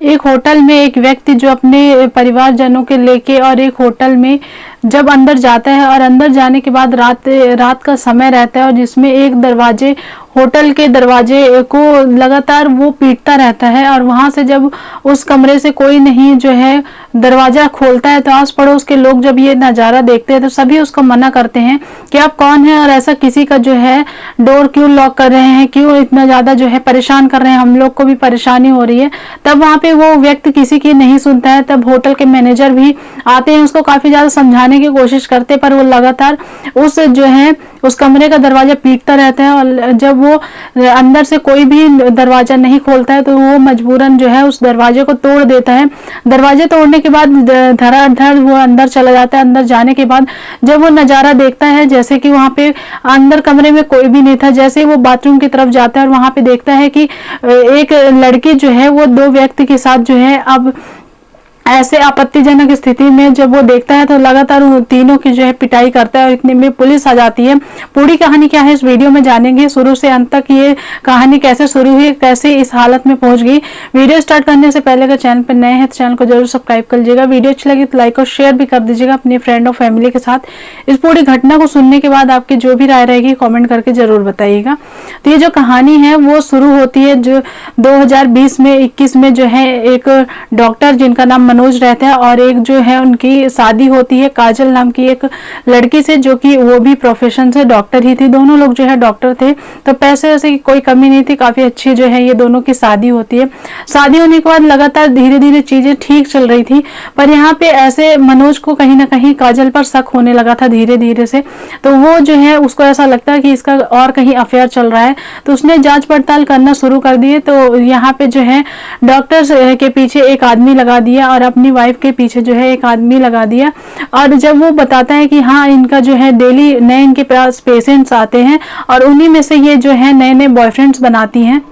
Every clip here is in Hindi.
एक होटल में एक व्यक्ति जो अपने परिवारजनों के लेके और एक होटल में जब अंदर जाता है और अंदर जाने के बाद रात का समय रहता है और जिसमें एक दरवाजे होटल के दरवाजे को लगातार वो पीटता रहता है और वहां से जब उस कमरे से कोई नहीं जो है दरवाजा खोलता है तो आस पड़ोस के लोग जब ये नज़ारा देखते हैं तो सभी उसको मना करते हैं कि आप कौन है और ऐसा किसी का जो है डोर क्यों लॉक कर रहे हैं, क्यों इतना ज़्यादा जो है परेशान कर रहे हैं, हम लोग को भी परेशानी हो रही है। तब वहाँ पे वो व्यक्ति किसी की नहीं सुनता है। तब होटल के मैनेजर भी आते हैं, उसको काफ़ी ज़्यादा समझाने की कोशिश करते पर वो लगातार उस जो है उस कमरे का दरवाजा पीटता रहता है और जब वो अंदर से कोई भी दरवाजा नहीं खोलता है तो वो मजबूरन जो है उस दरवाजे को तोड़ देता है। दरवाजे तोड़ने के बाद धड़ाधड़ वो अंदर चला जाता है। अंदर जाने के बाद जब वो नज़ारा देखता है जैसे कि वहाँ पे अंदर कमरे में कोई भी नहीं था, जैसे ही वो बाथरूम की तरफ जाता है और वहाँ पे देखता है कि एक लड़की जो है वो दो व्यक्ति के साथ जो है अब ऐसे आपत्तिजनक स्थिति में जब वो देखता है तो लगातार तीनों की जो है पिटाई करता है और इतने में पुलिस आ जाती है। पूरी कहानी क्या है इस वीडियो में जानेंगे, शुरू से अंत तक ये कहानी कैसे शुरू हुई, कैसे इस हालत में पहुंच गई। वीडियो स्टार्ट करने से पहले अगर चैनल पर नए हैं तो चैनल को जरूर सब्सक्राइब कर लीजिएगा। वीडियो अच्छी लगी तो लाइक और शेयर भी कर दीजिएगा अपनी फ्रेंड और फैमिली के साथ। इस पूरी घटना को सुनने के बाद आपकी जो भी राय रहेगी कॉमेंट करके जरूर बताइएगा। तो ये जो कहानी है वो शुरू होती है जो 2020 में 21 में जो है एक डॉक्टर जिनका नाम मनोज रहता है और एक जो है उनकी शादी होती है काजल नाम की एक लड़की से जो कि वो भी प्रोफेशन से डॉक्टर ही थी। दोनों लोग जो है डॉक्टर थे तो पैसे वैसे की कोई कमी नहीं थी, काफी अच्छी जो है ये दोनों की शादी होती है। शादी होने के बाद लगातार धीरे धीरे चीजें ठीक चल रही थी पर यहाँ पे ऐसे मनोज को कहीं ना कहीं काजल पर शक होने लगा था धीरे धीरे से। तो वो जो है उसको ऐसा लगता है कि इसका और कहीं अफेयर चल रहा है तो उसने जांच पड़ताल करना शुरू कर दिए। तो यहाँ पे जो है डॉक्टर के पीछे एक आदमी लगा दिया और अपनी वाइफ के पीछे जो है एक आदमी लगा दिया। और जब वो बताता है कि हाँ इनका जो है डेली नए इनके पास पेशेंट्स आते हैं और उन्हीं में से ये जो है नए नए बॉयफ्रेंड्स बनाती हैं।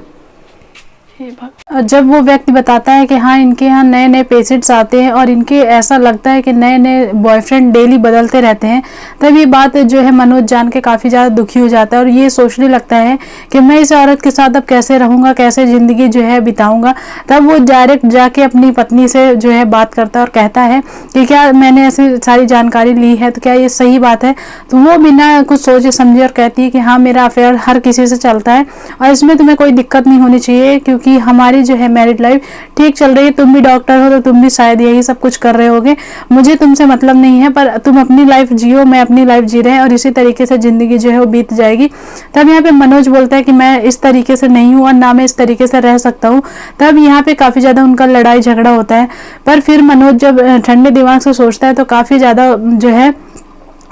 जब वो व्यक्ति बताता है कि हाँ इनके यहाँ नए नए पेशेंट्स आते हैं और इनके ऐसा लगता है कि नए नए बॉयफ्रेंड डेली बदलते रहते हैं, तब ये बात जो है मनोज जान के काफ़ी ज़्यादा दुखी हो जाता है और ये सोचने लगता है कि मैं इस औरत के साथ अब कैसे रहूँगा, कैसे ज़िंदगी जो है बिताऊँगा। तब वो डायरेक्ट जाके अपनी पत्नी से जो है बात करता है और कहता है कि क्या मैंने ऐसी सारी जानकारी ली है तो क्या ये सही बात है। तो वो बिना कुछ सोचे समझे और कहती है कि हाँ मेरा अफेयर हर किसी से चलता है और इसमें तुम्हें कोई दिक्कत नहीं होनी चाहिए क्योंकि हमारी जो है मैरिड लाइफ ठीक चल रही है। तुम भी डॉक्टर हो तो तुम भी शायद यही सब कुछ कर रहे होगे, मुझे तुमसे मतलब नहीं है पर तुम अपनी लाइफ जियो, मैं अपनी लाइफ जी रहे हैं और इसी तरीके से जिंदगी जो है वो बीत जाएगी। तब यहाँ पे मनोज बोलता है कि मैं इस तरीके से नहीं हूँ और ना मैं इस तरीके से रह सकता हूँ। तब यहाँ पे काफ़ी ज़्यादा उनका लड़ाई झगड़ा होता है पर फिर मनोज जब ठंडे दिमाग से सोचता है तो काफ़ी ज़्यादा जो है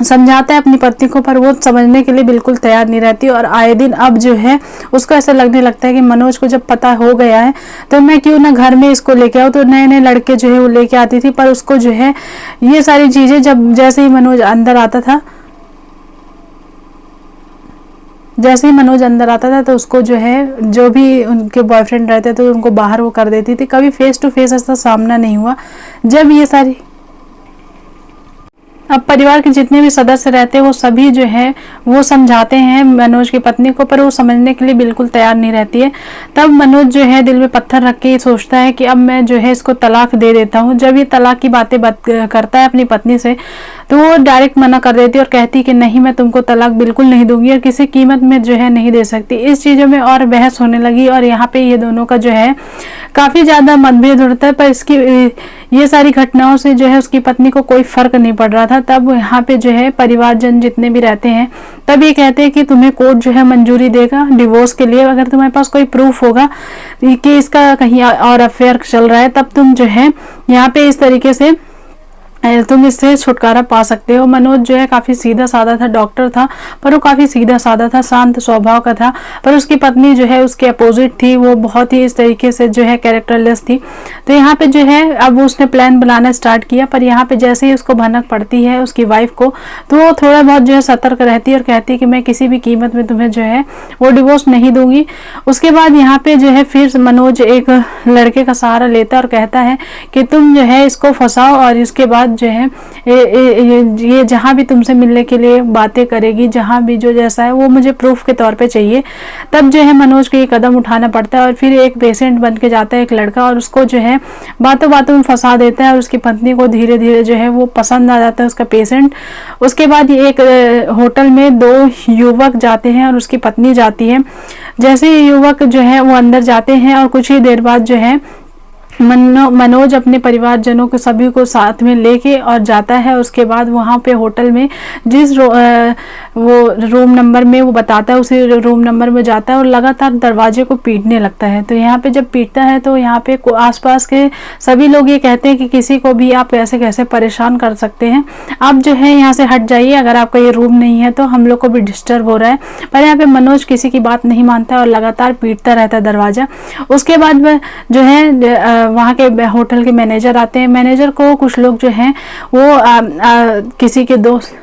समझाता है अपनी पत्नी को पर वो समझने के लिए बिल्कुल तैयार नहीं रहती और आए दिन अब जो है उसको ऐसा लगने लगता है कि मनोज को जब पता हो गया है तो मैं क्यों ना घर में इसको लेके आऊँ। तो नए नए लड़के जो है वो लेके आती थी पर उसको जो है ये सारी चीज़ें जब जैसे ही मनोज अंदर आता था तो उसको जो है जो भी उनके बॉयफ्रेंड रहते थे तो उनको बाहर वो कर देती थी। कभी फेस टू फेस ऐसा सामना नहीं हुआ। जब ये सारी अब परिवार के जितने भी सदस्य रहते हैं वो सभी जो है वो समझाते हैं मनोज की पत्नी को पर वो समझने के लिए बिल्कुल तैयार नहीं रहती है। तब मनोज जो है दिल में पत्थर रख के सोचता है कि अब मैं जो है इसको तलाक दे देता हूँ। जब ये तलाक की बातें करता है अपनी पत्नी से तो वो डायरेक्ट मना कर देती है और कहती कि नहीं मैं तुमको तलाक बिल्कुल नहीं दूंगी और किसी कीमत में जो है नहीं दे सकती। इस चीज़ों में और बहस होने लगी और यहाँ पे ये दोनों का जो है काफ़ी ज़्यादा मतभेद उठता है पर इसकी ये सारी घटनाओं से जो है उसकी पत्नी को कोई फर्क नहीं पड़ रहा था। तब यहाँ पे जो है परिवारजन जितने भी रहते हैं तब ये कहते हैं कि तुम्हें कोर्ट जो है मंजूरी देगा डिवोर्स के लिए अगर तुम्हारे पास कोई प्रूफ होगा कि इसका कहीं और अफेयर चल रहा है तब तुम जो है यहाँ पे इस तरीके से तुम इससे छुटकारा पा सकते हो। मनोज जो है काफ़ी सीधा साधा था, डॉक्टर था पर वो काफ़ी सीधा साधा था, शांत स्वभाव का था। पर उसकी पत्नी जो है उसके अपोजिट थी, वो बहुत ही इस तरीके से जो है कैरेक्टरलेस थी। तो यहाँ पे जो है अब उसने प्लान बनाना स्टार्ट किया पर यहाँ पे जैसे ही उसको भनक पड़ती है उसकी वाइफ को तो वो थोड़ा बहुत जो है सतर्क रहती है और कहती है कि मैं किसी भी कीमत में तुम्हें जो है वो डिवोर्स नहीं दूंगी। उसके बाद यहाँ पे जो है फिर मनोज एक लड़के का सहारा लेता है और कहता है कि तुम जो है इसको फंसाओ और इसके बाद बाद जो है ये जहाँ भी तुमसे मिलने के लिए बातें करेगी, जहाँ भी जो जैसा है वो मुझे प्रूफ के तौर पे चाहिए। तब जो है मनोज को ये कदम उठाना पड़ता है और फिर एक पेशेंट बन के जाता है एक लड़का और उसको जो है बातों बातों में फंसा देता है और उसकी पत्नी को धीरे धीरे जो है वो पसंद आ जाता है उसका पेशेंट। उसके बाद ये एक होटल में 2 युवक जाते हैं और उसकी पत्नी जाती है। जैसे ही युवक जो है वो अंदर जाते हैं और कुछ ही देर बाद जो है मनोज अपने परिवारजनों को सभी को साथ में लेके और जाता है। उसके बाद वहाँ पे होटल में जिस वो रूम नंबर में वो बताता है उसी रूम नंबर में जाता है और लगातार दरवाजे को पीटने लगता है। तो यहाँ पे जब पीटता है तो यहाँ पे आसपास के सभी लोग ये कहते हैं कि किसी को भी आप ऐसे कैसे परेशान कर सकते हैं, आप जो है यहाँ से हट जाइए, अगर आपका ये रूम नहीं है तो हम लोग को भी डिस्टर्ब हो रहा है। पर यहाँ पे मनोज किसी की बात नहीं मानता है और लगातार पीटता रहता है दरवाज़ा। उसके बाद जो है वहाँ के होटल के मैनेजर आते हैं। मैनेजर को कुछ लोग जो हैं वो किसी के दोस्त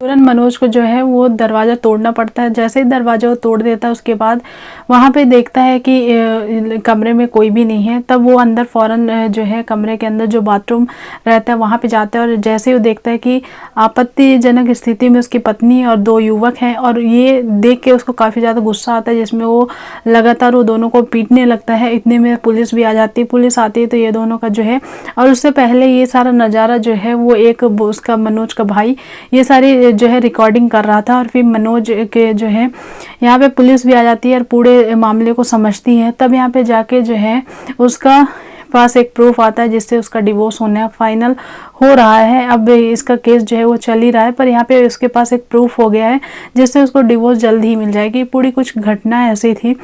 तुरंत मनोज को जो है वो दरवाज़ा तोड़ना पड़ता है। जैसे ही दरवाज़ा वो तोड़ देता है उसके बाद वहाँ पे देखता है कि कमरे में कोई भी नहीं है। तब वो अंदर फ़ौरन जो है कमरे के अंदर जो बाथरूम रहता है वहाँ पे जाता है और जैसे ही वो देखता है कि आपत्तिजनक स्थिति में उसकी पत्नी और 2 युवक हैं और ये देख के उसको काफ़ी ज़्यादा गुस्सा आता है, जिसमें वो लगातार वो दोनों को पीटने लगता है। इतने में पुलिस भी आ जाती है। पुलिस आती है तो ये दोनों का जो है, और उससे पहले ये सारा नज़ारा जो है वो एक उसका मनोज का भाई ये सारी जो है रिकॉर्डिंग कर रहा था। और फिर मनोज के जो है यहाँ पे पुलिस भी आ जाती है और पूरे मामले को समझती है। तब यहाँ पे जाके जो है उसका पास एक प्रूफ आता है जिससे उसका डिवोर्स होना फाइनल हो रहा है। अब इसका केस जो है वो चल ही रहा है, पर यहाँ पे उसके पास एक प्रूफ हो गया है जिससे उसको डिवोर्स जल्द ही मिल जाएगी। पूरी कुछ घटना ऐसी थी।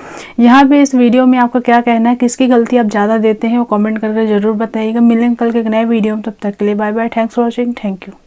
यहाँ पे इस वीडियो में आपका क्या कहना है, किसकी गलती आप ज़्यादा देते हैं वो कमेंट करके ज़रूर बताइएगा। मिलेंगे कल के एक नए वीडियो में, तब तक के लिए bye bye, thanks for watching, thank you.